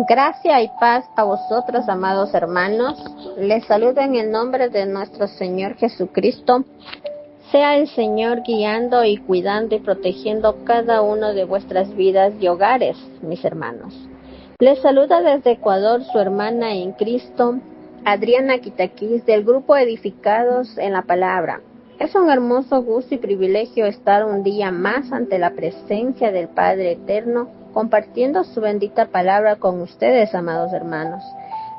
Gracia y paz a vosotros, amados hermanos. Les saludo en el nombre de nuestro Señor Jesucristo. Sea el Señor guiando y cuidando y protegiendo cada uno de vuestras vidas y hogares, mis hermanos. Les saluda desde Ecuador su hermana en Cristo, Adriana Quitaquís, del grupo Edificados en la Palabra. Es un hermoso gusto y privilegio estar un día más ante la presencia del Padre Eterno, compartiendo su bendita palabra con ustedes, amados hermanos,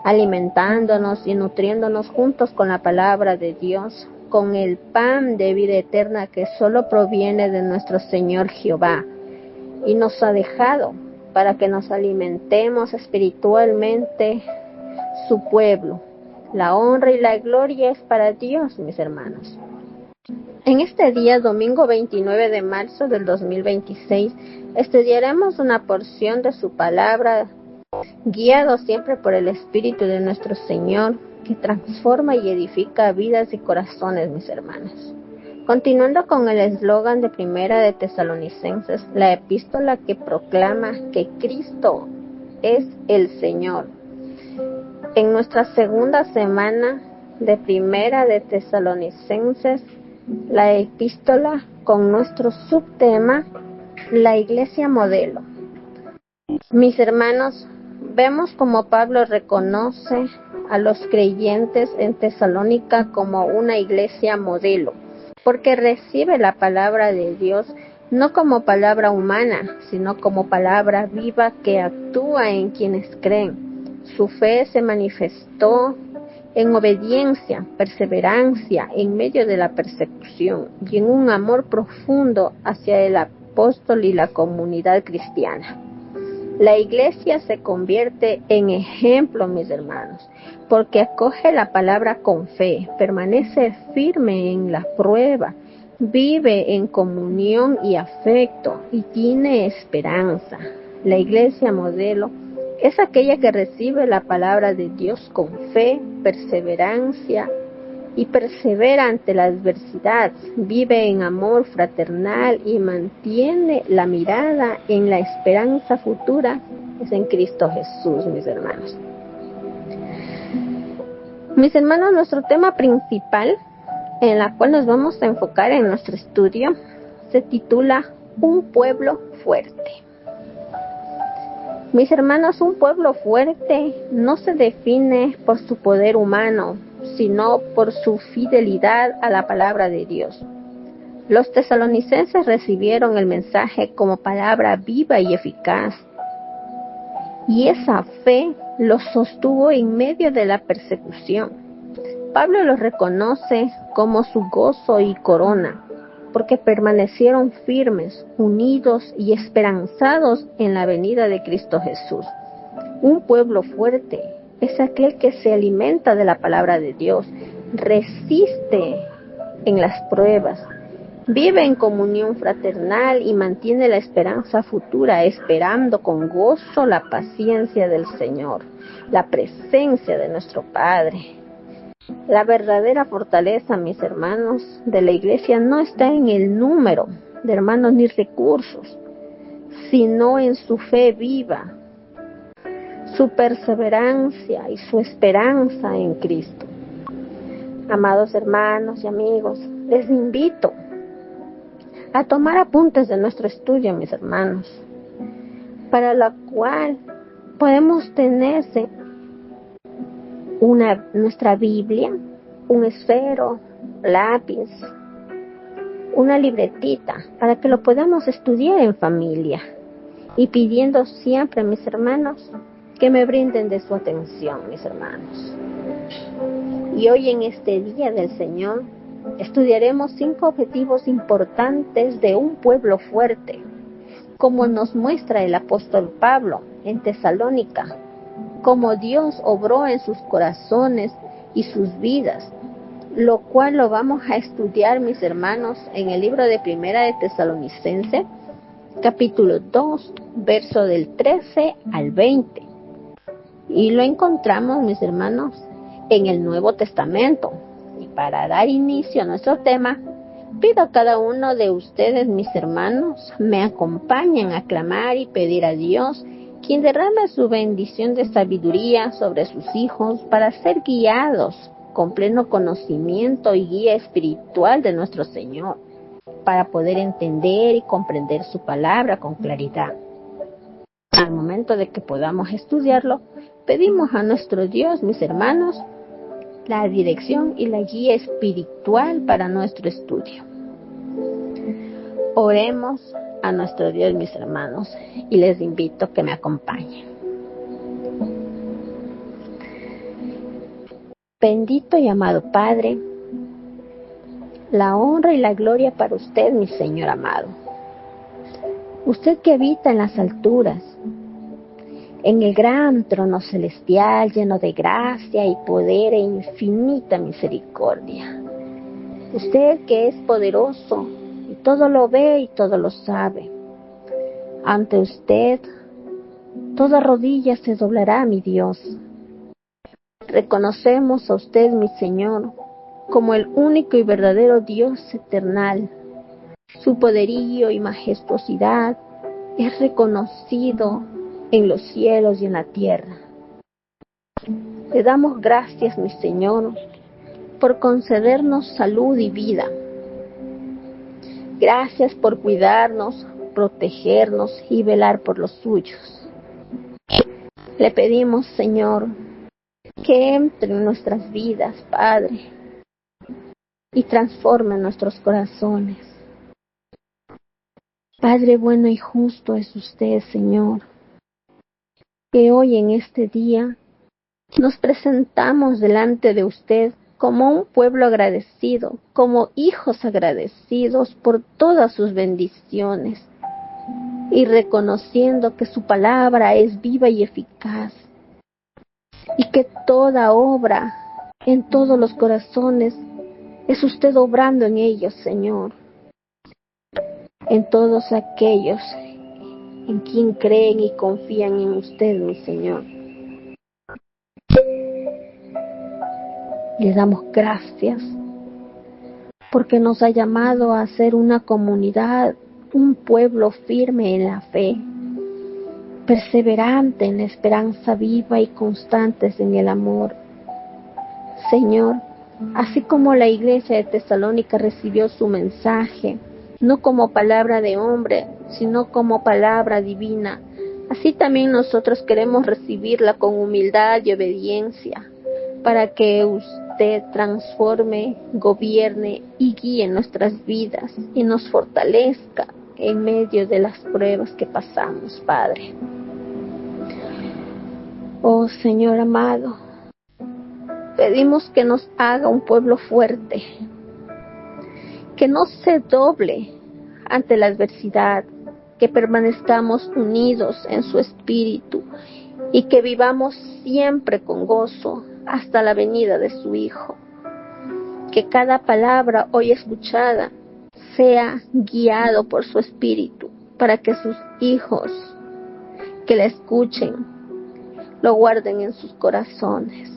alimentándonos y nutriéndonos juntos con la palabra de Dios, con el pan de vida eterna que solo proviene de nuestro Señor Jehová, y nos ha dejado para que nos alimentemos espiritualmente su pueblo. La honra y la gloria es para Dios, mis hermanos. En este día, domingo 29 de marzo del 2026, estudiaremos una porción de su palabra, guiado siempre por el Espíritu de nuestro Señor, que transforma y edifica vidas y corazones, mis hermanos. Continuando con el eslogan de Primera de Tesalonicenses, la epístola que proclama que Cristo es el Señor. En nuestra segunda semana de Primera de Tesalonicenses, la epístola con nuestro subtema, la iglesia modelo. Mis hermanos, vemos como Pablo reconoce a los creyentes en Tesalónica como una iglesia modelo, porque recibe la palabra de Dios no como palabra humana, sino como palabra viva que actúa en quienes creen. Su fe se manifestó en obediencia, perseverancia en medio de la persecución y en un amor profundo hacia el apóstol y la comunidad cristiana. La iglesia se convierte en ejemplo, mis hermanos, porque acoge la palabra con fe, permanece firme en la prueba, vive en comunión y afecto y tiene esperanza. La iglesia modelo es aquella que recibe la palabra de Dios con fe, perseverancia y persevera ante la adversidad, vive en amor fraternal y mantiene la mirada en la esperanza futura, es en Cristo Jesús, mis hermanos. Mis hermanos, nuestro tema principal, en la cual nos vamos a enfocar en nuestro estudio, se titula Un pueblo fuerte. Mis hermanos, un pueblo fuerte no se define por su poder humano, sino por su fidelidad a la palabra de Dios. Los tesalonicenses recibieron el mensaje como palabra viva y eficaz, y esa fe los sostuvo en medio de la persecución. Pablo los reconoce como su gozo y corona, porque permanecieron firmes, unidos y esperanzados en la venida de Cristo Jesús. Un pueblo fuerte es aquel que se alimenta de la palabra de Dios, resiste en las pruebas, vive en comunión fraternal y mantiene la esperanza futura, esperando con gozo la paciencia del Señor, la presencia de nuestro Padre. La verdadera fortaleza, mis hermanos, de la iglesia no está en el número de hermanos ni recursos, sino en su fe viva, su perseverancia y su esperanza en Cristo. Amados hermanos y amigos, les invito a tomar apuntes de nuestro estudio, mis hermanos, para la cual podemos tenerse nuestra Biblia, un esfero, lápiz, una libretita, para que lo podamos estudiar en familia, y pidiendo siempre, mis hermanos, que me brinden de su atención, mis hermanos. Y hoy, en este día del Señor, estudiaremos 5 objetivos importantes de un pueblo fuerte, como nos muestra el apóstol Pablo en Tesalónica, como Dios obró en sus corazones y sus vidas, lo cual lo vamos a estudiar, mis hermanos, en el libro de Primera de Tesalonicenses, capítulo 2, verso del 13 al 20. Y lo encontramos, mis hermanos, en el Nuevo Testamento. Y para dar inicio a nuestro tema, pido a cada uno de ustedes, mis hermanos, me acompañen a clamar y pedir a Dios quien derrama su bendición de sabiduría sobre sus hijos para ser guiados con pleno conocimiento y guía espiritual de nuestro Señor, para poder entender y comprender su palabra con claridad. Al momento de que podamos estudiarlo, pedimos a nuestro Dios, mis hermanos, la dirección y la guía espiritual para nuestro estudio. Oremos a nuestro Dios, mis hermanos, y les invito a que me acompañen. Bendito y amado Padre, la honra y la gloria para usted, mi Señor amado. Usted que habita en las alturas, en el gran trono celestial lleno de gracia y poder e infinita misericordia. Usted que es poderoso y todo lo ve y todo lo sabe. Ante usted, toda rodilla se doblará, mi Dios. Reconocemos a usted, mi Señor, como el único y verdadero Dios eternal. Su poderío y majestuosidad es reconocido en los cielos y en la tierra. Le damos gracias, mi Señor, por concedernos salud y vida. Gracias por cuidarnos, protegernos y velar por los suyos. Le pedimos, Señor, que entre en nuestras vidas, Padre, y transforme nuestros corazones. Padre bueno y justo es usted, Señor, que hoy en este día nos presentamos delante de usted como un pueblo agradecido, como hijos agradecidos por todas sus bendiciones y reconociendo que su palabra es viva y eficaz y que toda obra en todos los corazones es usted obrando en ellos, Señor, en todos aquellos en quien creen y confían en usted, mi Señor. Le damos gracias porque nos ha llamado a ser una comunidad, un pueblo firme en la fe, perseverante en la esperanza viva y constantes en el amor. Señor, así como la iglesia de Tesalónica recibió su mensaje, no como palabra de hombre, sino como palabra divina, así también nosotros queremos recibirla con humildad y obediencia, para que usted transforme, gobierne y guíe nuestras vidas y nos fortalezca en medio de las pruebas que pasamos, Padre. Oh Señor amado, pedimos que nos haga un pueblo fuerte, que no se doble ante la adversidad, que permanezcamos unidos en su espíritu y que vivamos siempre con gozo hasta la venida de su Hijo. Que cada palabra hoy escuchada sea guiado por su espíritu para que sus hijos que la escuchen lo guarden en sus corazones.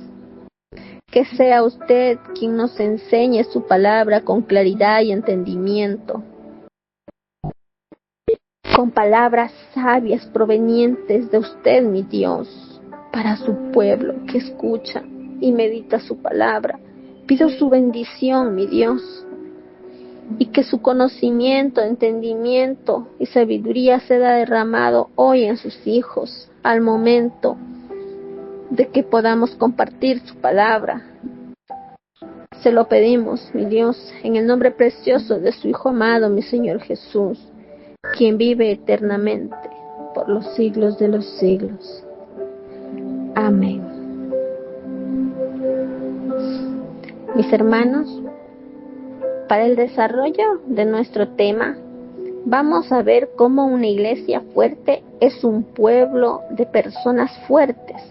Que sea usted quien nos enseñe su palabra con claridad y entendimiento, con palabras sabias provenientes de usted, mi Dios, para su pueblo que escucha y medita su palabra. Pido su bendición, mi Dios, y que su conocimiento, entendimiento y sabiduría sea derramado hoy en sus hijos, al momento de que podamos compartir su palabra. Se lo pedimos, mi Dios, en el nombre precioso de su Hijo amado, mi Señor Jesús, quien vive eternamente por los siglos de los siglos. Amén. Mis hermanos, para el desarrollo de nuestro tema, vamos a ver cómo una iglesia fuerte es un pueblo de personas fuertes.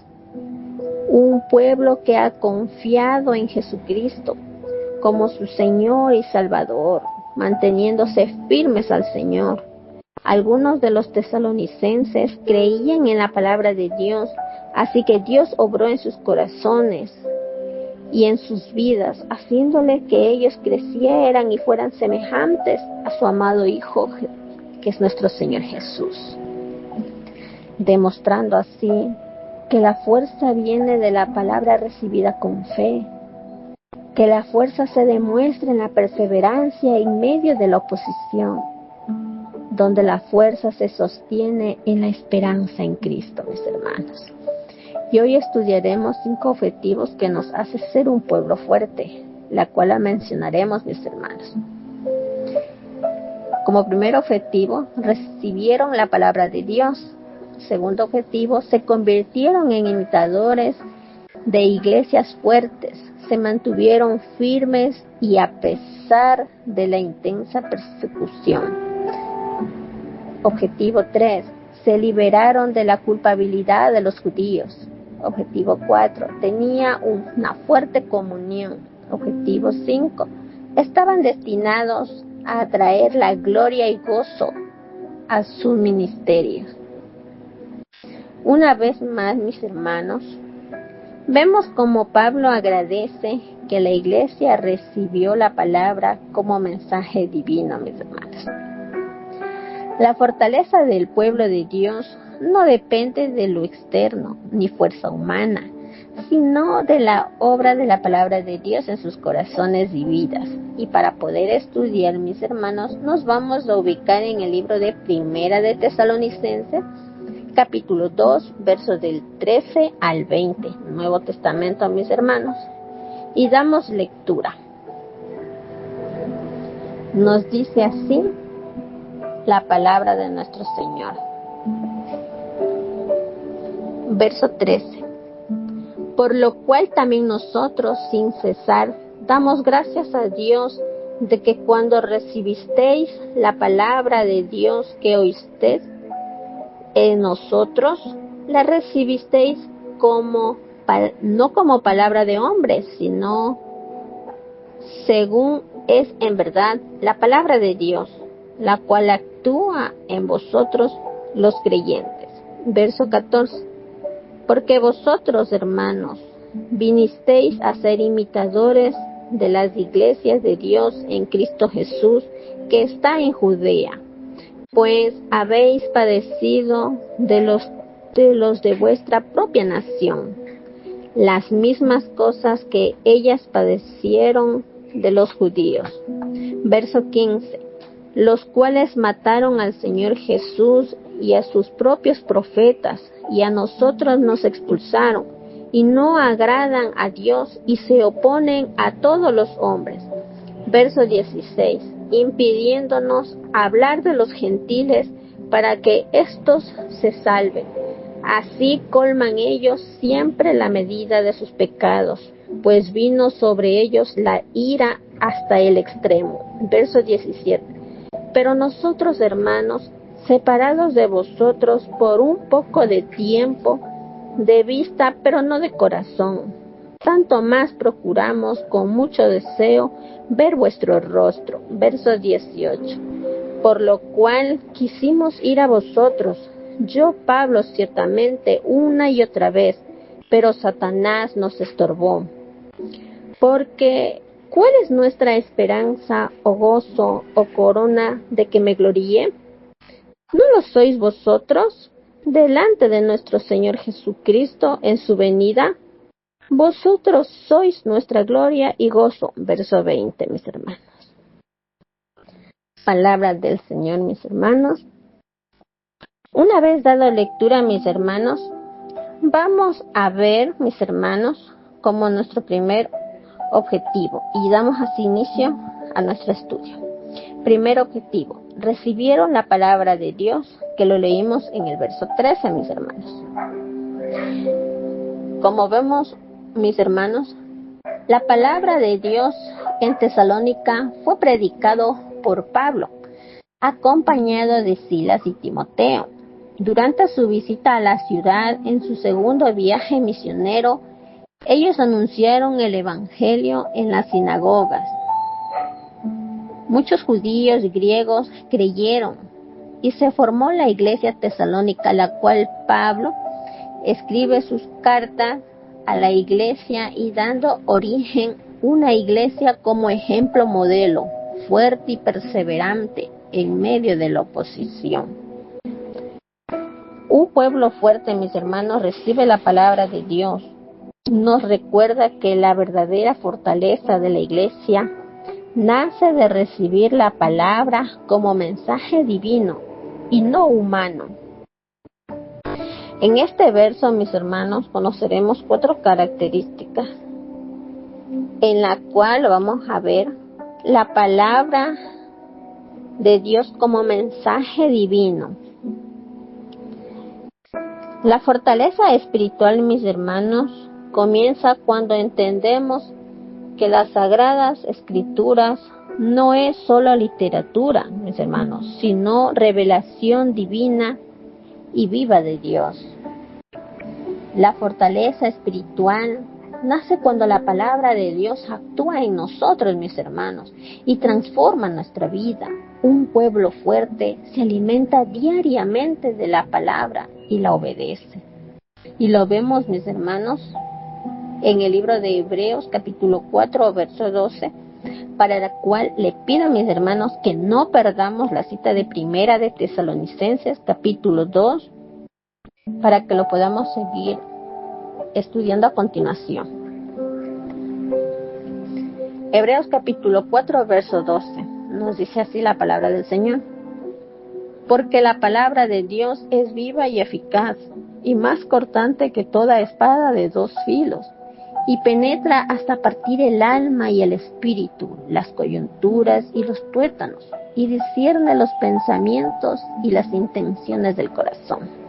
Un pueblo que ha confiado en Jesucristo como su Señor y Salvador, manteniéndose firmes al Señor. Algunos de los tesalonicenses creían en la palabra de Dios, así que Dios obró en sus corazones y en sus vidas, haciéndole que ellos crecieran y fueran semejantes a su amado Hijo, que es nuestro Señor Jesús. demostrando así que la fuerza viene de la palabra recibida con fe, que la fuerza se demuestra en la perseverancia en medio de la oposición, donde la fuerza se sostiene en la esperanza en Cristo, mis hermanos. Y hoy estudiaremos 5 objetivos que nos hacen ser un pueblo fuerte, la cual la mencionaremos, mis hermanos. Como primer objetivo, recibieron la palabra de Dios. Segundo objetivo, se convirtieron en imitadores de iglesias fuertes, se mantuvieron firmes y a pesar de la intensa persecución. Objetivo 3, se liberaron de la culpabilidad de los judíos. Objetivo 4, tenía una fuerte comunión. Objetivo 5, estaban destinados a atraer la gloria y gozo a su ministerio. Una vez más, mis hermanos, vemos como Pablo agradece que la iglesia recibió la palabra como mensaje divino, mis hermanos. La fortaleza del pueblo de Dios no depende de lo externo ni fuerza humana, sino de la obra de la palabra de Dios en sus corazones y vidas. Y para poder estudiar, mis hermanos, nos vamos a ubicar en el libro de Primera de Tesalonicenses, capítulo 2, versos del 13 al 20, Nuevo Testamento, mis hermanos, y damos lectura. Nos dice así la palabra de nuestro Señor. Verso 13. Por lo cual también nosotros, sin cesar, damos gracias a Dios de que cuando recibisteis la palabra de Dios que oísteis en nosotros, la recibisteis no como palabra de hombres, sino según es en verdad la palabra de Dios, la cual actúa en vosotros los creyentes. Verso 14. Porque vosotros, hermanos, vinisteis a ser imitadores de las iglesias de Dios en Cristo Jesús, que está en Judea, pues habéis padecido de los de vuestra propia nación, las mismas cosas que ellas padecieron de los judíos. Verso 15. Los cuales mataron al Señor Jesús y a sus propios profetas, y a nosotros nos expulsaron, y no agradan a Dios, y se oponen a todos los hombres. Verso 16. Impidiéndonos hablar de los gentiles para que éstos se salven. Así colman ellos siempre la medida de sus pecados, pues vino sobre ellos la ira hasta el extremo. Verso 17. Pero nosotros, hermanos, separados de vosotros por un poco de tiempo, de vista, pero no de corazón, tanto más procuramos con mucho deseo ver vuestro rostro. Verso 18. Por lo cual quisimos ir a vosotros, yo Pablo ciertamente una y otra vez, pero Satanás nos estorbó. Porque ¿cuál es nuestra esperanza o gozo o corona de que me gloríe? ¿No lo sois vosotros delante de nuestro Señor Jesucristo en su venida? Vosotros sois nuestra gloria y gozo. Verso 20, mis hermanos. Palabra del Señor, mis hermanos. Una vez dado lectura, mis hermanos, vamos a ver, mis hermanos, como nuestro primer objetivo, y damos así inicio a nuestro estudio. Primer objetivo, recibieron la palabra de Dios, que lo leímos en el verso 13, mis hermanos. Como vemos, mis hermanos, la palabra de Dios en Tesalónica fue predicado por Pablo, acompañado de Silas y Timoteo. Durante su visita a la ciudad en su segundo viaje misionero, ellos anunciaron el evangelio en las sinagogas. Muchos judíos y griegos creyeron y se formó la iglesia tesalónica, la cual Pablo escribe sus cartas a la iglesia y dando origen una iglesia como ejemplo modelo, fuerte y perseverante en medio de la oposición. Un pueblo fuerte, mis hermanos, recibe la palabra de Dios. Nos recuerda que la verdadera fortaleza de la iglesia nace de recibir la palabra como mensaje divino y no humano. En este verso, mis hermanos, conoceremos 4 características en la cual vamos a ver la palabra de Dios como mensaje divino. La fortaleza espiritual, mis hermanos, comienza cuando entendemos que las sagradas escrituras no es solo literatura, mis hermanos, sino revelación divina y viva de Dios. La fortaleza espiritual nace cuando la palabra de Dios actúa en nosotros, mis hermanos, y transforma nuestra vida. Un pueblo fuerte se alimenta diariamente de la palabra y la obedece. Y lo vemos, mis hermanos, en el libro de Hebreos, capítulo 4, verso 12, para la cual le pido a mis hermanos que no perdamos la cita de Primera de Tesalonicenses, capítulo 2, para que lo podamos seguir estudiando a continuación. Hebreos capítulo 4, verso 12, nos dice así la palabra del Señor. Porque la palabra de Dios es viva y eficaz, y más cortante que toda espada de 2 filos, y penetra hasta partir el alma y el espíritu, las coyunturas y los tuétanos, y discierne los pensamientos y las intenciones del corazón.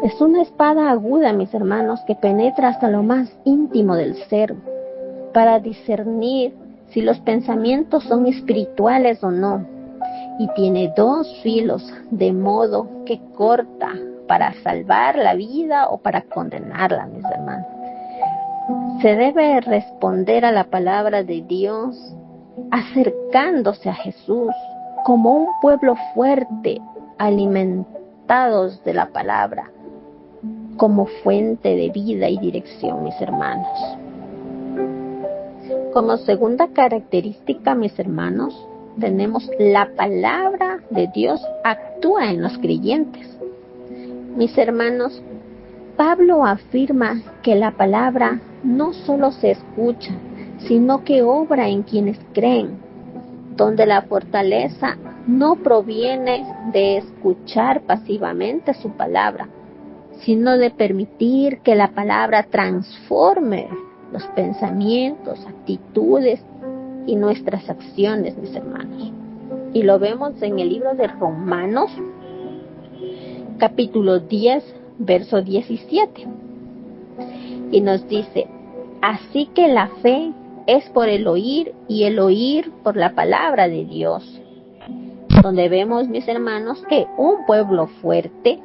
Es una espada aguda, mis hermanos, que penetra hasta lo más íntimo del ser, para discernir si los pensamientos son espirituales o no, y tiene 2 filos, de modo que corta para salvar la vida o para condenarla, mis hermanos. Se debe responder a la palabra de Dios acercándose a Jesús como un pueblo fuerte, alimentados de la palabra, como fuente de vida y dirección, mis hermanos. Como segunda característica, mis hermanos, tenemos la palabra de Dios actúa en los creyentes. Mis hermanos, Pablo afirma que la palabra no solo se escucha, sino que obra en quienes creen, donde la fortaleza no proviene de escuchar pasivamente su palabra, sino de permitir que la palabra transforme los pensamientos, actitudes y nuestras acciones, mis hermanos. Y lo vemos en el libro de Romanos, capítulo 10, verso 17. Y nos dice, así que la fe es por el oír y el oír por la palabra de Dios. Donde vemos, mis hermanos, que un pueblo fuerte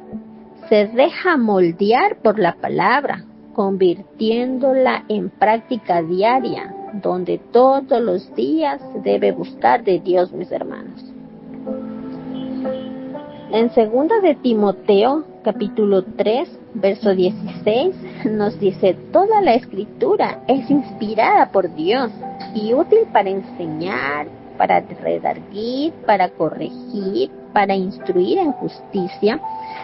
se deja moldear por la palabra, convirtiéndola en práctica diaria, donde todos los días se debe buscar de Dios, mis hermanos. En 2 de Timoteo, capítulo 3, verso 16, nos dice, toda la escritura es inspirada por Dios y útil para enseñar, para redarguir, para corregir, para instruir en justicia,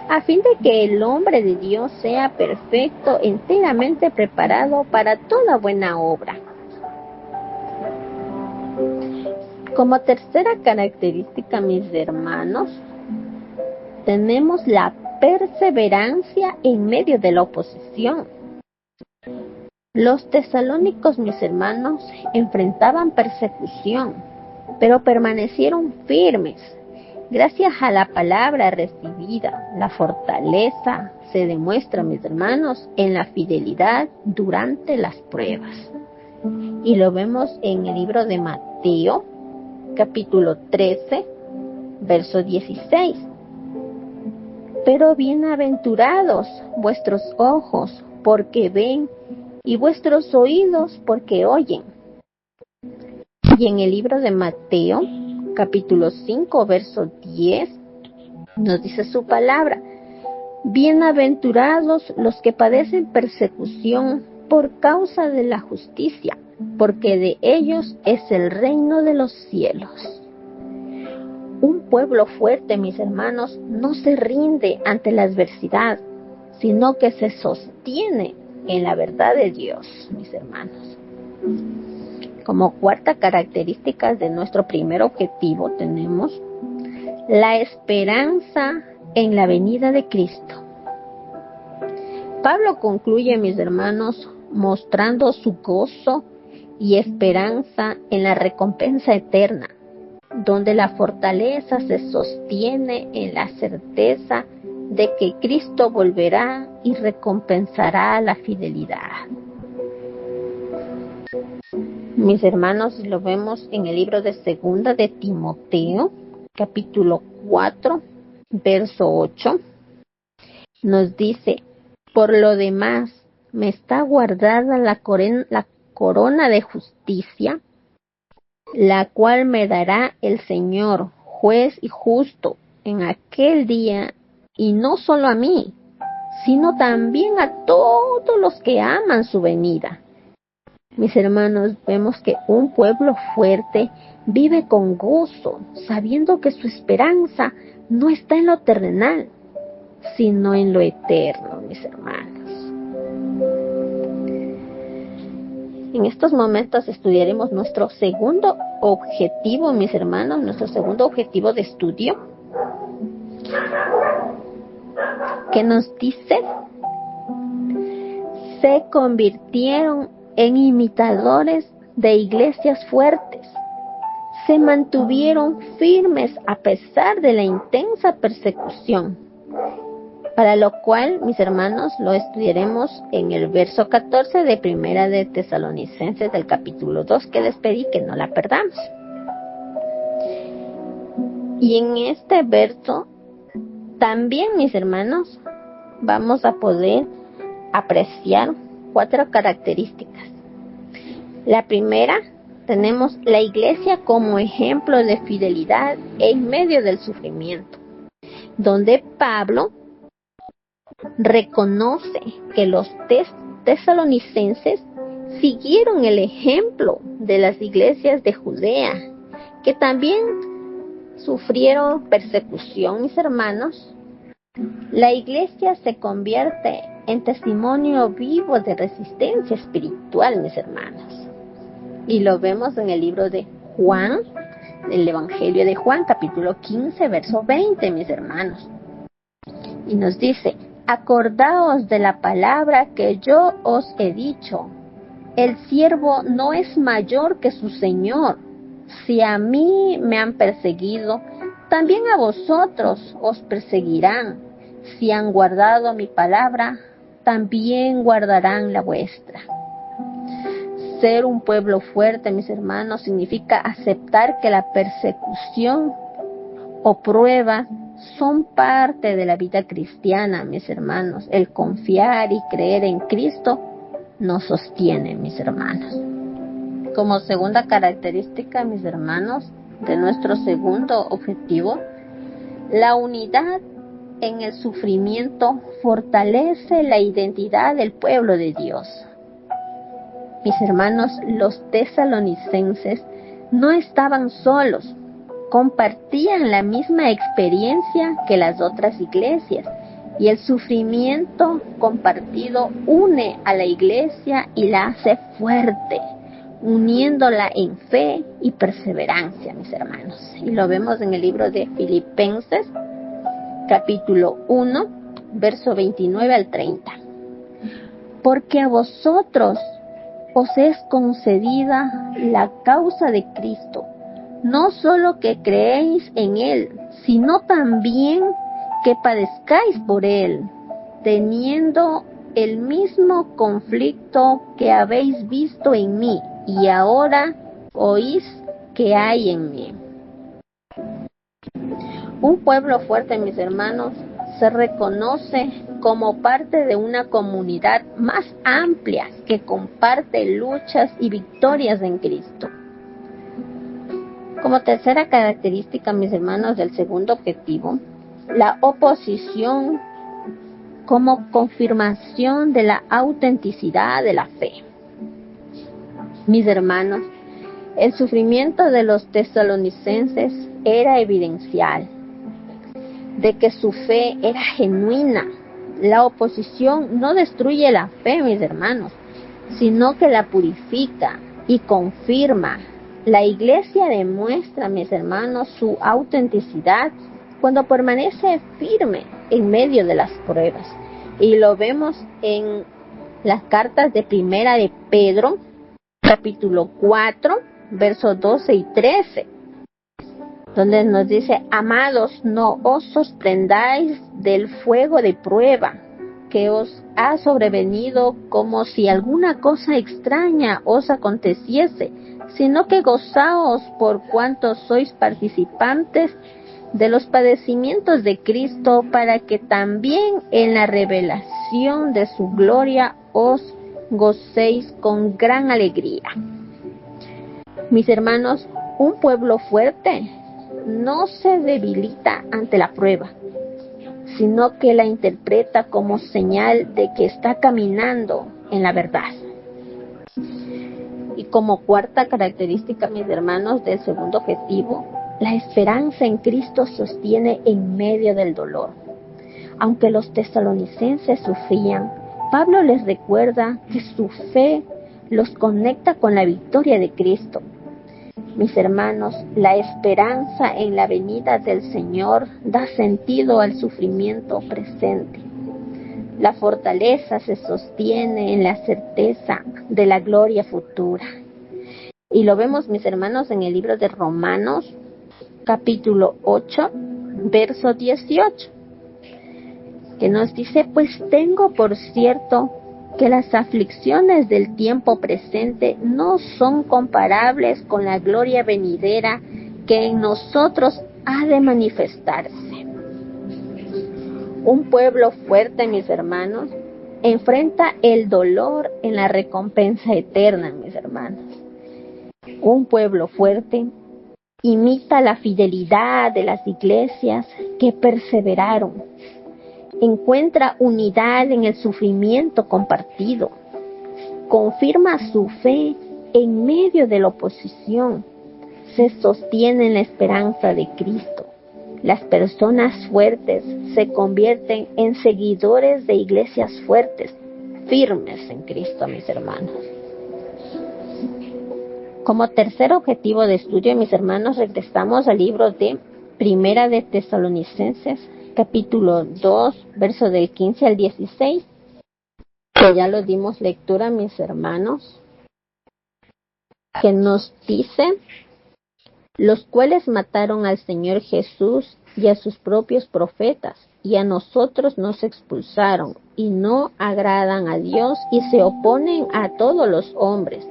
a fin de que el hombre de Dios sea perfecto, enteramente preparado para toda buena obra. Como tercera característica, mis hermanos, tenemos la perseverancia en medio de la oposición. Los tesalónicos, mis hermanos, enfrentaban persecución, pero permanecieron firmes. Gracias a la palabra recibida, la fortaleza se demuestra, mis hermanos, en la fidelidad durante las pruebas. Y lo vemos en el libro de Mateo, capítulo 13, verso 16. Pero bienaventurados vuestros ojos porque ven y vuestros oídos porque oyen. Y en el libro de Mateo, capítulo 5, verso 10, nos dice su palabra, bienaventurados los que padecen persecución por causa de la justicia, porque de ellos es el reino de los cielos. Un pueblo fuerte, mis hermanos, no se rinde ante la adversidad, sino que se sostiene en la verdad de Dios, mis hermanos. Como cuarta característica de nuestro primer objetivo tenemos la esperanza en la venida de Cristo. Pablo concluye, mis hermanos, mostrando su gozo y esperanza en la recompensa eterna, donde la fortaleza se sostiene en la certeza de que Cristo volverá y recompensará la fidelidad. Mis hermanos, lo vemos en el libro de Segunda de Timoteo, capítulo 4, verso 8. Nos dice: por lo demás, me está guardada la corona de justicia, la cual me dará el Señor, juez y justo, en aquel día, y no solo a mí, sino también a todos los que aman su venida. Mis hermanos, vemos que un pueblo fuerte vive con gozo, sabiendo que su esperanza no está en lo terrenal, sino en lo eterno, mis hermanos. En estos momentos estudiaremos nuestro segundo objetivo, mis hermanos, nuestro segundo objetivo de estudio, que nos dice: se convirtieron en imitadores de iglesias fuertes, se mantuvieron firmes a pesar de la intensa persecución, para lo cual, mis hermanos, lo estudiaremos en el verso 14 de Primera de Tesalonicenses del capítulo 2, que les pedí que no la perdamos. Y en este verso también, mis hermanos, vamos a poder apreciar 4 características. La primera, tenemos la iglesia como ejemplo de fidelidad en medio del sufrimiento, donde Pablo reconoce que los tesalonicenses siguieron el ejemplo de las iglesias de Judea, que también sufrieron persecución, mis hermanos. La iglesia se convierte en testimonio vivo de resistencia espiritual, mis hermanos. Y lo vemos en el libro de Juan, el Evangelio de Juan, capítulo 15, verso 20, mis hermanos. Y nos dice: acordaos de la palabra que yo os he dicho, el siervo no es mayor que su señor. Si a mí me han perseguido, también a vosotros os perseguirán. Si han guardado mi palabra, también guardarán la vuestra. Ser un pueblo fuerte, mis hermanos, significa aceptar que la persecución o prueba son parte de la vida cristiana, mis hermanos. El confiar y creer en Cristo nos sostiene, mis hermanos. Como segunda característica, mis hermanos, de nuestro segundo objetivo, la unidad en el sufrimiento fortalece la identidad del pueblo de Dios. Mis hermanos, los tesalonicenses no estaban solos, compartían la misma experiencia que las otras iglesias, y el sufrimiento compartido une a la iglesia y la hace fuerte, uniéndola en fe y perseverancia, mis hermanos. Y lo vemos en el libro de Filipenses, capítulo 1, verso 29 al 30. Porque a vosotros os es concedida la causa de Cristo, no solo que creéis en Él, sino también que padezcáis por Él, teniendo el mismo conflicto que habéis visto en mí, y ahora oís que hay en mí. Un pueblo fuerte, mis hermanos, se reconoce como parte de una comunidad más amplia que comparte luchas y victorias en Cristo. Como tercera característica, mis hermanos, del segundo objetivo, la oposición como confirmación de la autenticidad de la fe. Mis hermanos, el sufrimiento de los tesalonicenses era evidencial de que su fe era genuina. La oposición no destruye la fe, mis hermanos, sino que la purifica y confirma. La iglesia demuestra, mis hermanos, su autenticidad cuando permanece firme en medio de las pruebas. Y lo vemos en las cartas de Primera de Pedro, capítulo 4, versos 12 y 13, donde nos dice: amados, no os sorprendáis del fuego de prueba que os ha sobrevenido como si alguna cosa extraña os aconteciese, sino que gozaos por cuanto sois participantes de los padecimientos de Cristo, para que también en la revelación de su gloria os gocéis con gran alegría. Mis hermanos, un pueblo fuerte no se debilita ante la prueba, sino que la interpreta como señal de que está caminando en la verdad. Y como cuarta característica, mis hermanos, del segundo objetivo, la esperanza en Cristo sostiene en medio del dolor. Aunque los tesalonicenses sufrían, Pablo les recuerda que su fe los conecta con la victoria de Cristo. Mis hermanos, la esperanza en la venida del Señor da sentido al sufrimiento presente. La fortaleza se sostiene en la certeza de la gloria futura. Y lo vemos, mis hermanos, en el libro de Romanos, capítulo 8, verso 18, que nos dice: pues tengo por cierto que las aflicciones del tiempo presente no son comparables con la gloria venidera que en nosotros ha de manifestarse. Un pueblo fuerte, mis hermanos, enfrenta el dolor en la recompensa eterna, mis hermanos. Un pueblo fuerte imita la fidelidad de las iglesias que perseveraron. Encuentra unidad en el sufrimiento compartido. Confirma su fe en medio de la oposición. Se sostiene en la esperanza de Cristo. Las personas fuertes se convierten en seguidores de iglesias fuertes, firmes en Cristo, mis hermanos. Como tercer objetivo de estudio, mis hermanos, regresamos al libro de Primera de Tesalonicenses, capítulo 2, verso del 15 al 16, que ya lo dimos lectura, mis hermanos, que nos dice: los cuales mataron al Señor Jesús y a sus propios profetas, y a nosotros nos expulsaron, y no agradan a Dios, y se oponen a todos los hombres,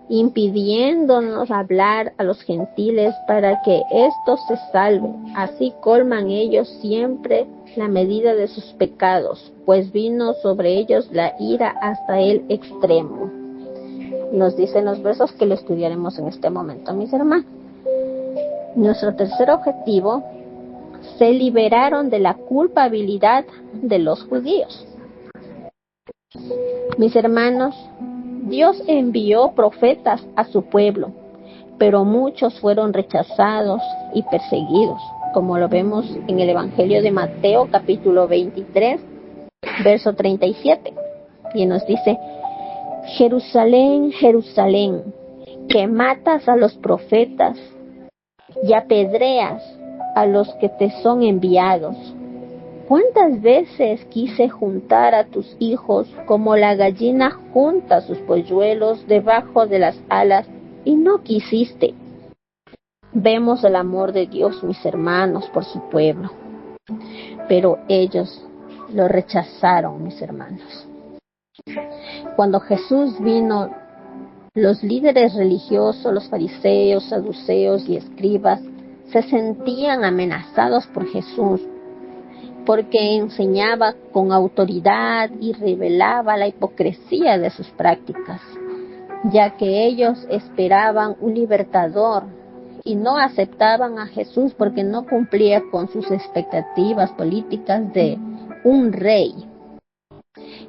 impidiéndonos hablar a los gentiles para que éstos se salven. Así colman ellos siempre la medida de sus pecados, pues vino sobre ellos la ira hasta el extremo. Nos dicen los versos que lo estudiaremos en este momento, mis hermanos. Nuestro tercer objetivo: se liberaron de la culpabilidad de los judíos. Mis hermanos, Dios envió profetas a su pueblo, pero muchos fueron rechazados y perseguidos, como lo vemos en el Evangelio de Mateo, capítulo 23, verso 37. Y nos dice: Jerusalén, Jerusalén, que matas a los profetas y apedreas a los que te son enviados. ¿Cuántas veces quise juntar a tus hijos como la gallina junta sus polluelos debajo de las alas, y no quisiste? Vemos el amor de Dios, mis hermanos, por su pueblo, pero ellos lo rechazaron, mis hermanos. Cuando Jesús vino, los líderes religiosos, los fariseos, saduceos y escribas, se sentían amenazados por Jesús, porque enseñaba con autoridad y revelaba la hipocresía de sus prácticas, ya que ellos esperaban un libertador y no aceptaban a Jesús porque no cumplía con sus expectativas políticas de un rey.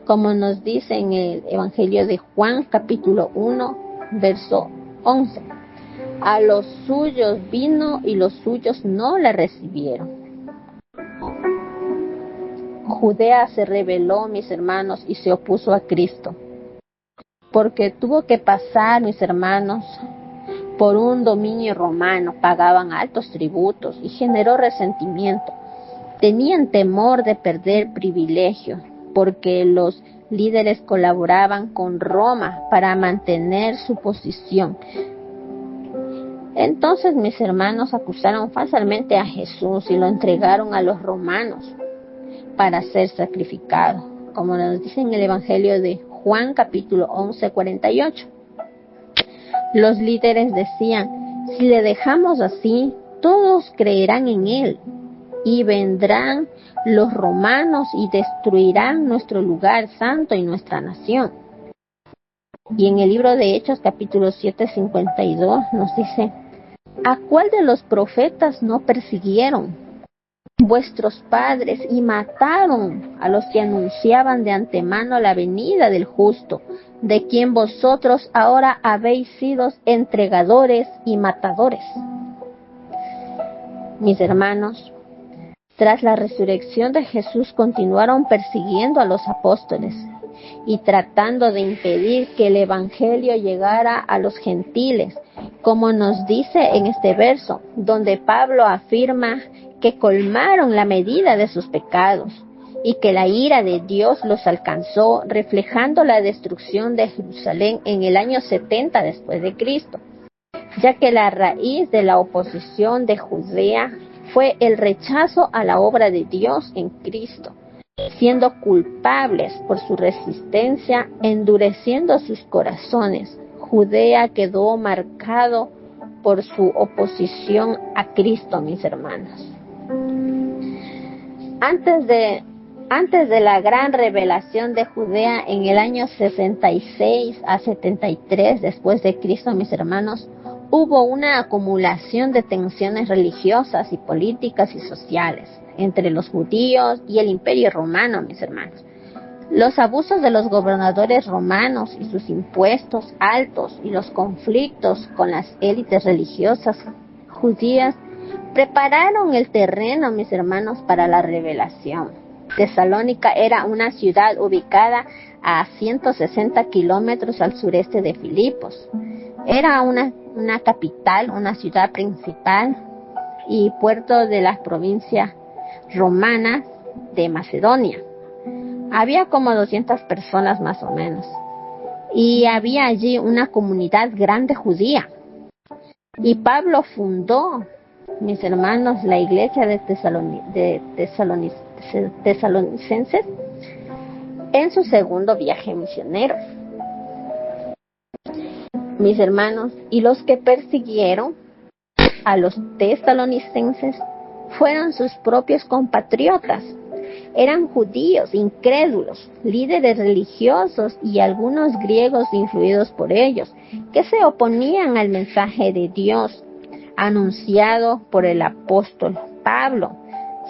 Como nos dice en el Evangelio de Juan, capítulo 1, verso 11. A los suyos vino y los suyos no le recibieron. Judea se rebeló, mis hermanos, y se opuso a Cristo, porque tuvo que pasar, mis hermanos, por un dominio romano. Pagaban altos tributos y generó resentimiento. Tenían temor de perder privilegios, porque los líderes colaboraban con Roma para mantener su posición. Entonces mis hermanos acusaron falsamente a Jesús y lo entregaron a los romanos para ser sacrificado, como nos dice en el Evangelio de Juan capítulo 11, 48. Los líderes decían: si le dejamos así, todos creerán en él, y vendrán los romanos y destruirán nuestro lugar santo y nuestra nación. Y en el libro de Hechos capítulo 7, 52 nos dice: ¿a cuál de los profetas no persiguieron vuestros padres y mataron a los que anunciaban de antemano la venida del justo, de quien vosotros ahora habéis sido entregadores y matadores? Mis hermanos, tras la resurrección de Jesús continuaron persiguiendo a los apóstoles y tratando de impedir que el evangelio llegara a los gentiles, como nos dice en este verso, donde Pablo afirma que colmaron la medida de sus pecados y que la ira de Dios los alcanzó, reflejando la destrucción de Jerusalén en el año 70 después de Cristo, ya que la raíz de la oposición de Judea fue el rechazo a la obra de Dios en Cristo, siendo culpables por su resistencia, endureciendo sus corazones. Judea quedó marcado por su oposición a Cristo, mis hermanos. Antes de la gran revelación de Judea en el año 66 a 73 después de Cristo, mis hermanos, hubo una acumulación de tensiones religiosas y políticas y sociales entre los judíos y el Imperio Romano, mis hermanos. Los abusos de los gobernadores romanos y sus impuestos altos y los conflictos con las élites religiosas judías prepararon el terreno, mis hermanos, para la revelación. Tesalónica era una ciudad ubicada a 160 kilómetros al sureste de Filipos. Era una capital, una ciudad principal y puerto de las provincias romanas de Macedonia. Había como 200 personas más o menos, y había allí una comunidad grande judía. Y Pablo fundó, mis hermanos, la iglesia de tesalonicenses en su segundo viaje misionero. Mis hermanos, y los que persiguieron a los tesalonicenses fueron sus propios compatriotas. Eran judíos incrédulos, líderes religiosos y algunos griegos influidos por ellos, que se oponían al mensaje de Dios anunciado por el apóstol Pablo,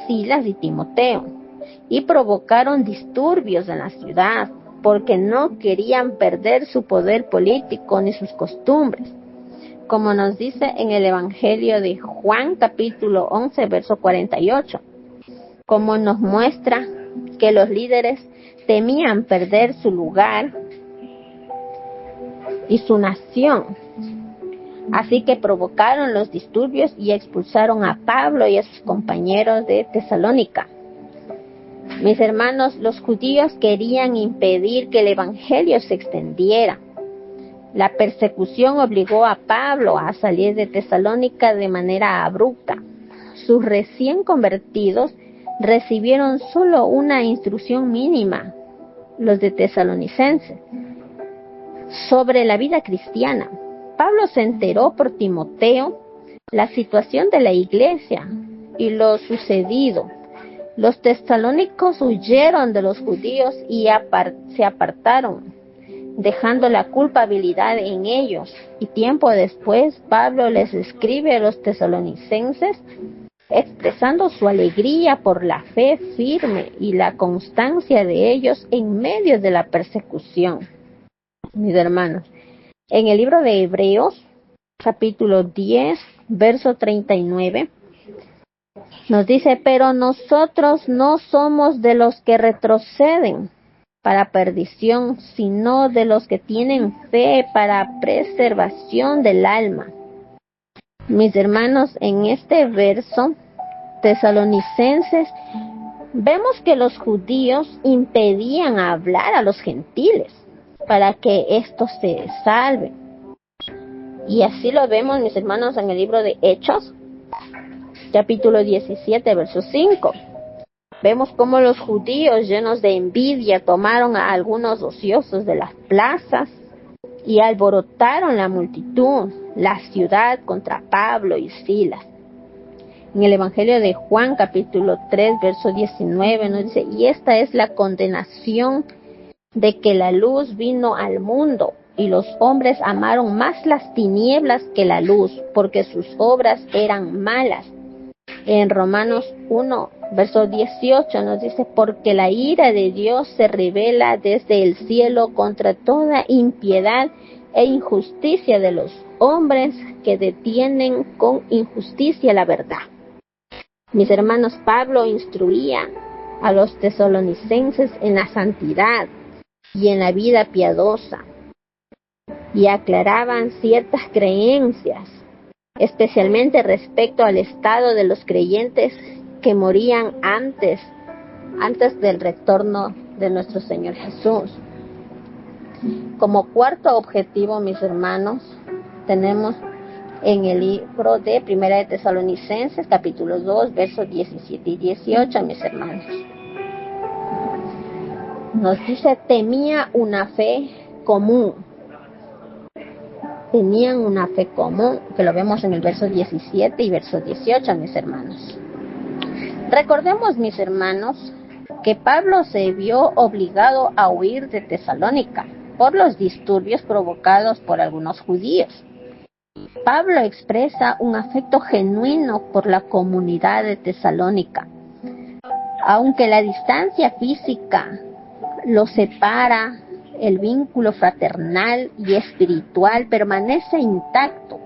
Silas y Timoteo, y provocaron disturbios en la ciudad porque no querían perder su poder político ni sus costumbres, como nos dice en el Evangelio de Juan capítulo 11 verso 48, como nos muestra que los líderes temían perder su lugar y su nación. Así que provocaron los disturbios y expulsaron a Pablo y a sus compañeros de Tesalónica. Mis hermanos, los judíos querían impedir que el evangelio se extendiera. La persecución obligó a Pablo a salir de Tesalónica de manera abrupta. Sus recién convertidos recibieron solo una instrucción mínima, los de tesalonicenses, sobre la vida cristiana. Pablo se enteró por Timoteo la situación de la iglesia y lo sucedido. Los tesalónicos huyeron de los judíos y se apartaron, dejando la culpabilidad en ellos. Y tiempo después, Pablo les escribe a los tesalonicenses expresando su alegría por la fe firme y la constancia de ellos en medio de la persecución. Mis hermanos, en el libro de Hebreos, capítulo 10, verso 39, nos dice: pero nosotros no somos de los que retroceden para perdición, sino de los que tienen fe para preservación del alma. Mis hermanos, en este verso Tesalonicenses vemos que los judíos impedían hablar a los gentiles para que estos se salven. Y así lo vemos, mis hermanos, en el libro de Hechos, capítulo 17, verso 5. Vemos cómo los judíos, llenos de envidia, tomaron a algunos ociosos de las plazas y alborotaron la multitud, la ciudad, contra Pablo y Silas. En el Evangelio de Juan, capítulo 3, verso 19, nos dice: y esta es la condenación de que la luz vino al mundo, y los hombres amaron más las tinieblas que la luz, porque sus obras eran malas. En Romanos 1, verso 18 nos dice: porque la ira de Dios se revela desde el cielo contra toda impiedad e injusticia de los hombres que detienen con injusticia la verdad. Mis hermanos, Pablo instruía a los tesalonicenses en la santidad y en la vida piadosa, y aclaraban ciertas creencias, especialmente respecto al estado de los creyentes que morían antes del retorno de nuestro Señor Jesús. Como cuarto objetivo, mis hermanos, tenemos en el libro de Primera de Tesalonicenses, capítulo 2, versos 17 y 18, mis hermanos. Nos dice: temía una fe común. Tenían una fe común, que lo vemos en el verso 17 y verso 18, mis hermanos. Recordemos, mis hermanos, que Pablo se vio obligado a huir de Tesalónica por los disturbios provocados por algunos judíos. Pablo expresa un afecto genuino por la comunidad de Tesalónica. Aunque la distancia física lo separa, el vínculo fraternal y espiritual permanece intacto.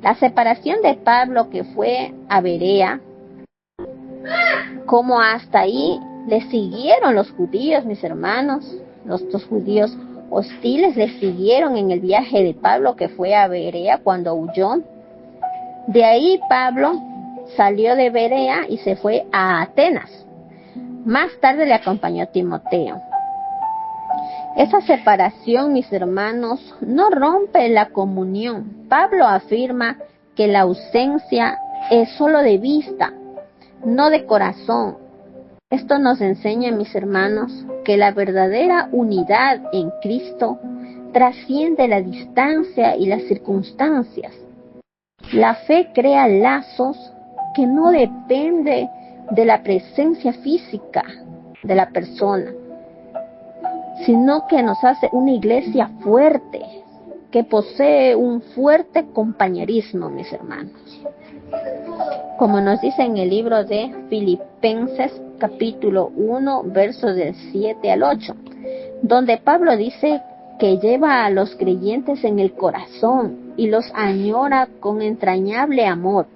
La separación de Pablo, que fue a Berea, como hasta ahí le siguieron los judíos, mis hermanos, los judíos hostiles le siguieron en el viaje de Pablo, que fue a Berea cuando huyó. De ahí Pablo salió de Berea y se fue a Atenas. Más tarde le acompañó Timoteo. Esa separación, mis hermanos, no rompe la comunión. Pablo afirma que la ausencia es solo de vista, no de corazón. Esto nos enseña, mis hermanos, que la verdadera unidad en Cristo trasciende la distancia y las circunstancias. La fe crea lazos que no dependen de la presencia física de la persona, sino que nos hace una iglesia fuerte, que posee un fuerte compañerismo, mis hermanos. Como nos dice en el libro de Filipenses, capítulo 1, versos del 7 al 8, donde Pablo dice que lleva a los creyentes en el corazón y los añora con entrañable amor.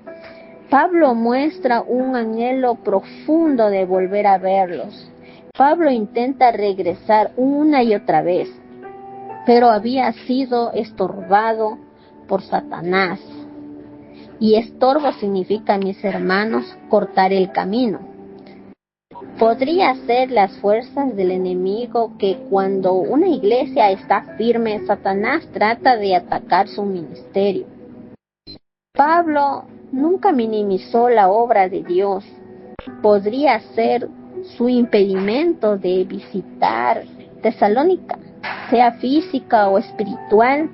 Pablo muestra un anhelo profundo de volver a verlos. Pablo intenta regresar una y otra vez, pero había sido estorbado por Satanás. Y estorbo significa, mis hermanos, cortar el camino. Podría ser las fuerzas del enemigo que cuando una iglesia está firme, Satanás trata de atacar su ministerio. Pablo nunca minimizó la obra de Dios. Podría ser su impedimento de visitar Tesalónica, sea física o espiritual.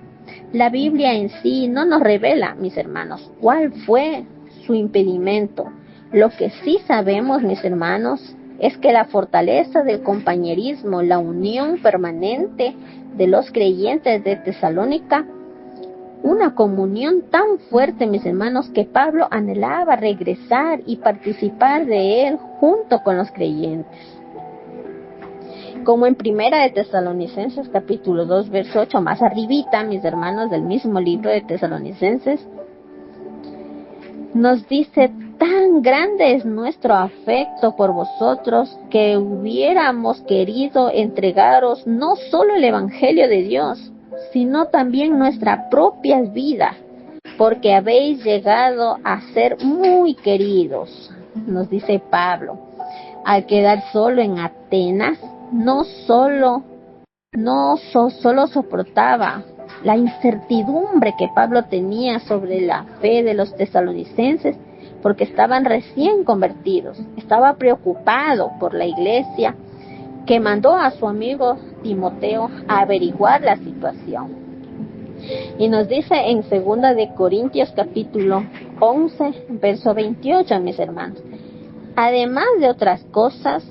La Biblia en sí no nos revela, mis hermanos, cuál fue su impedimento. Lo que sí sabemos, mis hermanos, es que la fortaleza del compañerismo, la unión permanente de los creyentes de Tesalónica, una comunión tan fuerte, mis hermanos, que Pablo anhelaba regresar y participar de él junto con los creyentes. Como en Primera de Tesalonicenses capítulo 2 verso 8, más arribita, mis hermanos, del mismo libro de Tesalonicenses, nos dice: tan grande es nuestro afecto por vosotros que hubiéramos querido entregaros no solo el Evangelio de Dios, sino también nuestra propia vida, porque habéis llegado a ser muy queridos, nos dice Pablo. Al quedar solo en Atenas, no solo soportaba la incertidumbre que Pablo tenía sobre la fe de los tesalonicenses, porque estaban recién convertidos. Estaba preocupado por la iglesia, que mandó a su amigo Timoteo a averiguar la situación. Y nos dice en 2 de Corintios capítulo 11, verso 28, mis hermanos: además de otras cosas,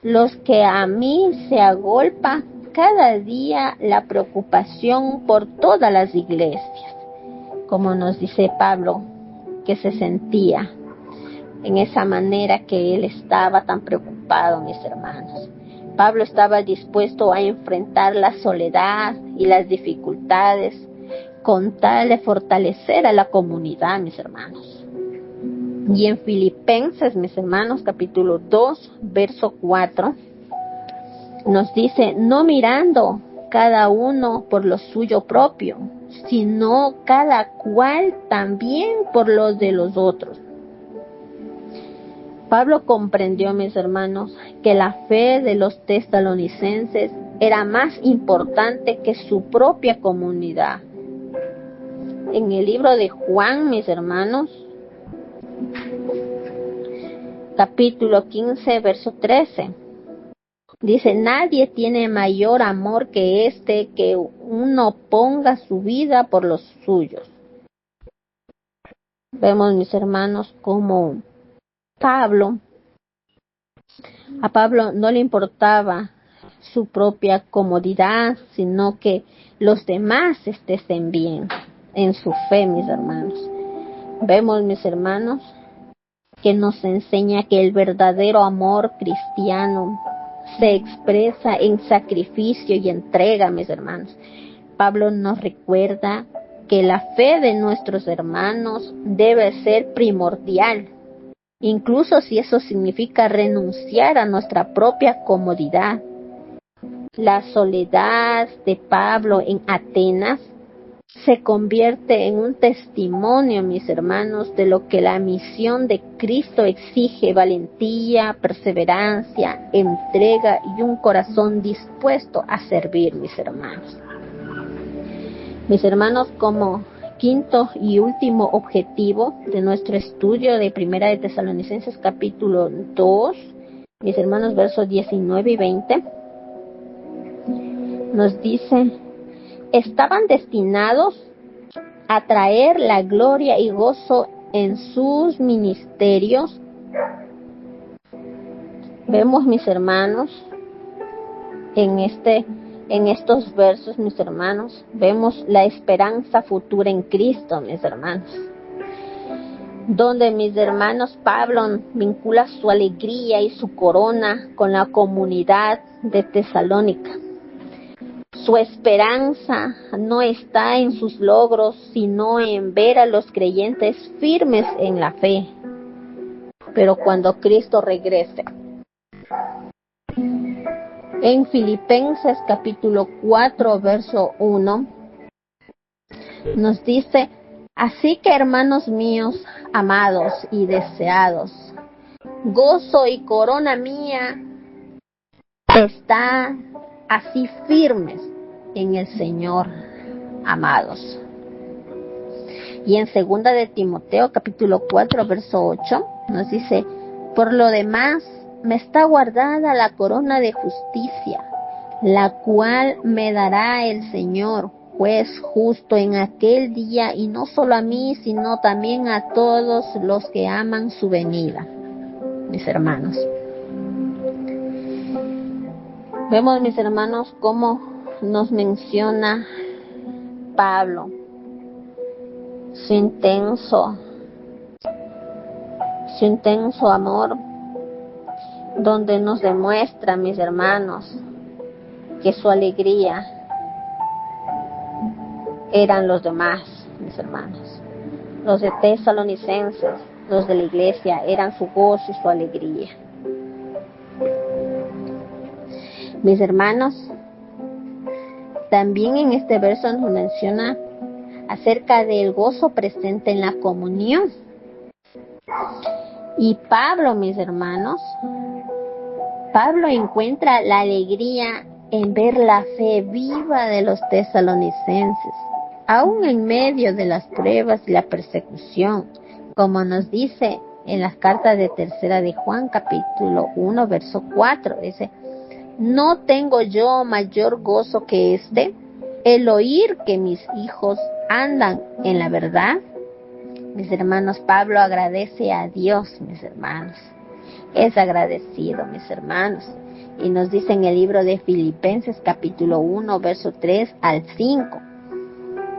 los que a mí se agolpa cada día la preocupación por todas las iglesias. Como nos dice Pablo, que se sentía en esa manera, que él estaba tan preocupado, mis hermanos. Pablo estaba dispuesto a enfrentar la soledad y las dificultades con tal de fortalecer a la comunidad, mis hermanos. Y en Filipenses, mis hermanos, capítulo 2, verso 4, nos dice: no mirando cada uno por lo suyo propio, sino cada cual también por los de los otros. Pablo comprendió, mis hermanos, que la fe de los tesalonicenses era más importante que su propia comunidad. En el libro de Juan, mis hermanos, capítulo 15, verso 13, dice: nadie tiene mayor amor que este, que uno ponga su vida por los suyos. Vemos, mis hermanos, como a Pablo no le importaba su propia comodidad, sino que los demás estén bien en su fe, mis hermanos. Vemos, mis hermanos, que nos enseña que el verdadero amor cristiano se expresa en sacrificio y entrega, mis hermanos. Pablo nos recuerda que la fe de nuestros hermanos debe ser primordial, incluso si eso significa renunciar a nuestra propia comodidad. La soledad de Pablo en Atenas se convierte en un testimonio, mis hermanos, de lo que la misión de Cristo exige: valentía, perseverancia, entrega y un corazón dispuesto a servir, mis hermanos. Mis hermanos, como quinto y último objetivo de nuestro estudio de Primera de Tesalonicenses capítulo 2, mis hermanos, versos 19 y 20, nos dice: estaban destinados a traer la gloria y gozo en sus ministerios. Vemos, mis hermanos, en estos versos, mis hermanos, vemos la esperanza futura en Cristo, mis hermanos, donde, mis hermanos, Pablo vincula su alegría y su corona con la comunidad de Tesalónica. Su esperanza no está en sus logros, sino en ver a los creyentes firmes en la fe. Pero cuando Cristo regrese, en Filipenses capítulo 4, verso 1, nos dice: así que, hermanos míos, amados y deseados, gozo y corona mía, está así firmes en el Señor, amados. Y en 2 de Timoteo capítulo 4, verso 8, nos dice: por lo demás, me está guardada la corona de justicia, la cual me dará el Señor, juez justo, en aquel día, y no solo a mí, sino también a todos los que aman su venida. Mis hermanos, vemos, mis hermanos, cómo nos menciona Pablo su intenso amor, donde nos demuestra, mis hermanos, que su alegría eran los demás, mis hermanos. Los de Tesalonicenses, los de la iglesia, eran su gozo y su alegría. Mis hermanos, también en este verso nos menciona acerca del gozo presente en la comunión. Y Pablo, mis hermanos, Pablo encuentra la alegría en ver la fe viva de los tesalonicenses, aún en medio de las pruebas y la persecución, como nos dice en las cartas de tercera de Juan, capítulo 1, verso 4, dice: ¿no tengo yo mayor gozo que este, el oír que mis hijos andan en la verdad? Mis hermanos, Pablo agradece a Dios, mis hermanos. Es agradecido, mis hermanos. Y nos dice en el libro de Filipenses, capítulo 1, verso 3 al 5,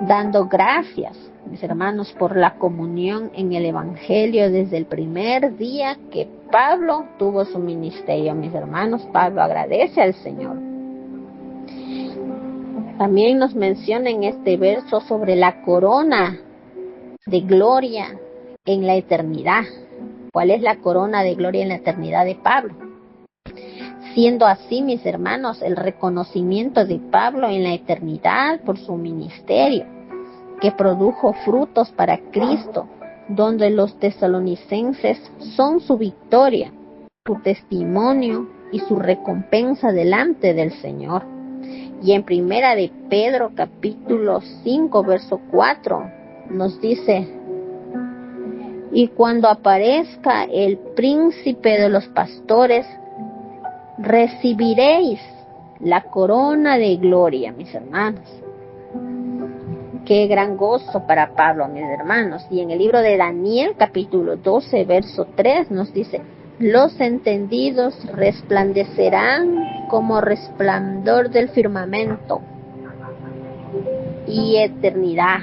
dando gracias, mis hermanos, por la comunión en el Evangelio desde el primer día que Pablo tuvo su ministerio. Mis hermanos, Pablo agradece al Señor. También nos menciona en este verso sobre la corona de gloria en la eternidad. ¿Cuál es la corona de gloria en la eternidad de Pablo? Siendo así, mis hermanos, el reconocimiento de Pablo en la eternidad por su ministerio, que produjo frutos para Cristo, donde los tesalonicenses son su victoria, su testimonio y su recompensa delante del Señor. Y en primera de Pedro, capítulo 5, verso 4, nos dice: y cuando aparezca el príncipe de los pastores, recibiréis la corona de gloria, mis hermanos. Qué gran gozo para Pablo, mis hermanos. Y en el libro de Daniel, capítulo 12, verso 3, nos dice: los entendidos resplandecerán como resplandor del firmamento y eternidad,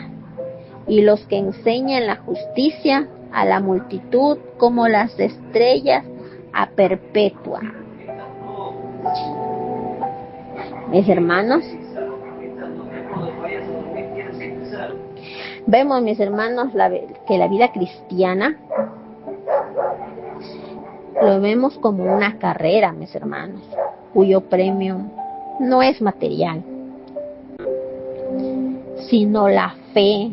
y los que enseñan la justicia a la multitud como las estrellas a perpetua. Mis hermanos, vemos, mis hermanos, que la vida cristiana lo vemos como una carrera, mis hermanos, cuyo premio no es material, sino la fe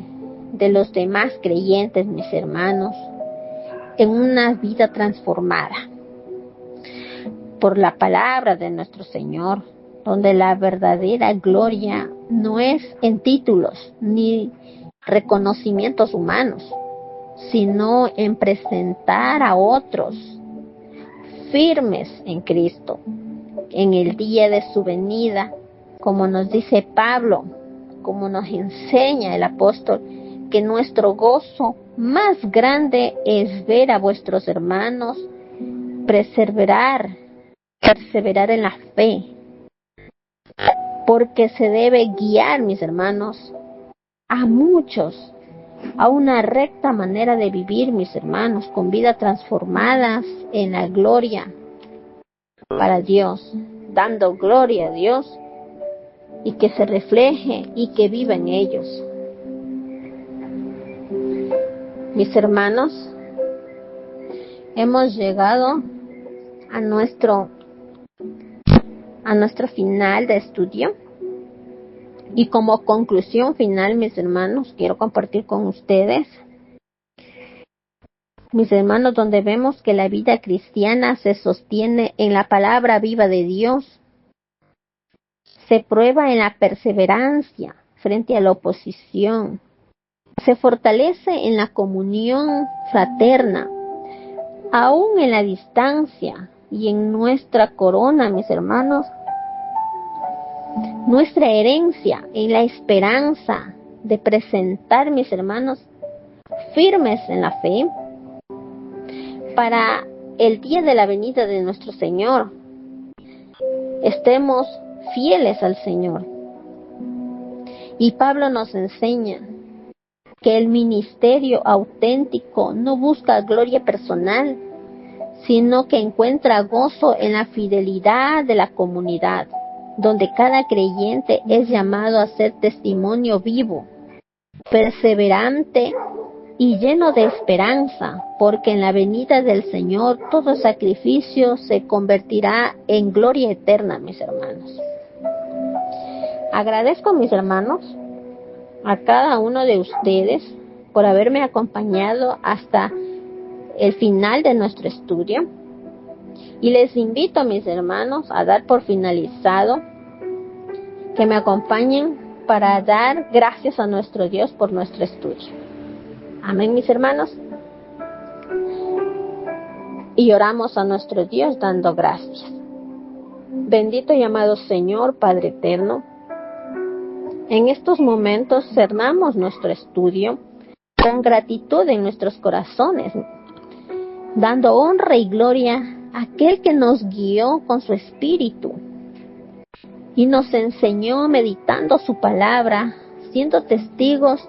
de los demás creyentes, mis hermanos, en una vida transformada por la palabra de nuestro Señor, donde la verdadera gloria no es en títulos ni reconocimientos humanos, sino en presentar a otros firmes en Cristo en el día de su venida, como nos dice Pablo, como nos enseña el apóstol, que nuestro gozo más grande es ver a vuestros hermanos perseverar en la fe, porque se debe guiar, mis hermanos, a muchos a una recta manera de vivir, mis hermanos, con vidas transformadas en la gloria para Dios, dando gloria a Dios y que se refleje y que viva en ellos. Mis hermanos, hemos llegado a nuestro final de estudio, y como conclusión final, mis hermanos, quiero compartir con ustedes, mis hermanos, donde vemos que la vida cristiana se sostiene en la palabra viva de Dios, se prueba en la perseverancia frente a la oposición, se fortalece en la comunión fraterna, aún en la distancia, y en nuestra corona, mis hermanos, nuestra herencia en la esperanza de presentar, mis hermanos, firmes en la fe para el día de la venida de nuestro Señor. Estemos fieles al Señor. Y Pablo nos enseña que el ministerio auténtico no busca gloria personal, sino que encuentra gozo en la fidelidad de la comunidad, donde cada creyente es llamado a ser testimonio vivo, perseverante y lleno de esperanza, porque en la venida del Señor todo sacrificio se convertirá en gloria eterna, mis hermanos. Agradezco, mis hermanos, a cada uno de ustedes por haberme acompañado hasta el final de nuestro estudio, y les invito, mis hermanos, a dar por finalizado, que me acompañen para dar gracias a nuestro Dios por nuestro estudio. Amén, mis hermanos. Y oramos a nuestro Dios dando gracias. Bendito y amado Señor, Padre eterno, en estos momentos cerramos nuestro estudio con gratitud en nuestros corazones, dando honra y gloria a aquel que nos guió con su espíritu y nos enseñó meditando su palabra, siendo testigos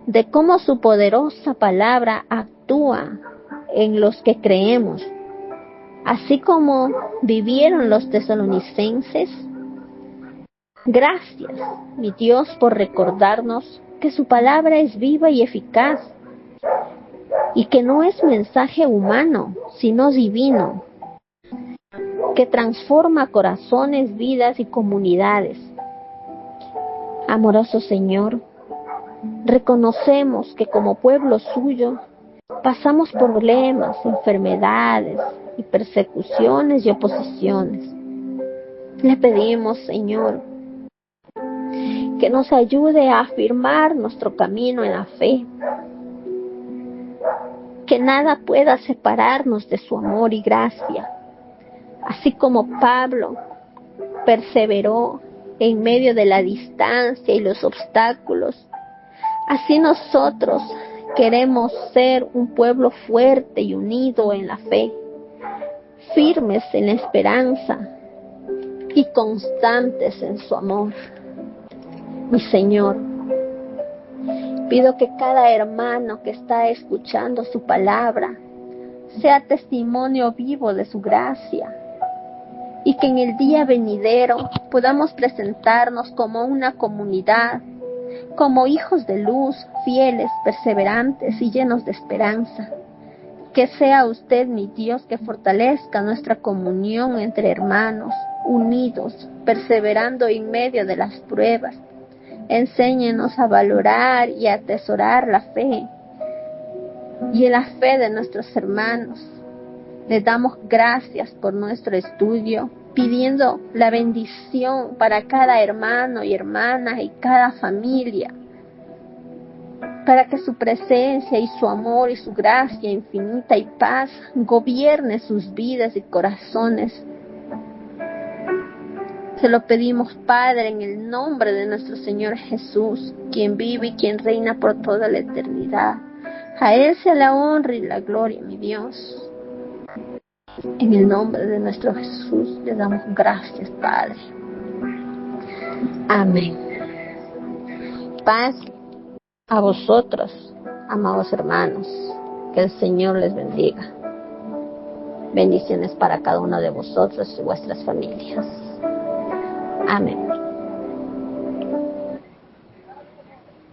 de cómo su poderosa palabra actúa en los que creemos, así como vivieron los tesalonicenses. Gracias, mi Dios, por recordarnos que su palabra es viva y eficaz, y que no es mensaje humano, sino divino, que transforma corazones, vidas y comunidades. Amoroso Señor, reconocemos que como pueblo suyo pasamos por problemas, enfermedades y persecuciones y oposiciones. Le pedimos, Señor, que nos ayude a afirmar nuestro camino en la fe, que nada pueda separarnos de su amor y gracia, así como Pablo perseveró en medio de la distancia y los obstáculos. Así nosotros queremos ser un pueblo fuerte y unido en la fe, firmes en la esperanza y constantes en su amor. Mi Señor, pido que cada hermano que está escuchando su palabra sea testimonio vivo de su gracia, y que en el día venidero podamos presentarnos como una comunidad, como hijos de luz, fieles, perseverantes y llenos de esperanza. Que sea usted, mi Dios, que fortalezca nuestra comunión entre hermanos, unidos, perseverando en medio de las pruebas. Enséñenos a valorar y a atesorar la fe y en la fe de nuestros hermanos. Le damos gracias por nuestro estudio, pidiendo la bendición para cada hermano y hermana y cada familia, para que su presencia y su amor y su gracia infinita y paz gobierne sus vidas y corazones. Se lo pedimos, Padre, en el nombre de nuestro Señor Jesús, quien vive y quien reina por toda la eternidad. A Él sea la honra y la gloria, mi Dios. En el nombre de nuestro Jesús le damos gracias, Padre. Amén. Paz a vosotros, amados hermanos. Que el Señor les bendiga. Bendiciones para cada uno de vosotros y vuestras familias. Amén.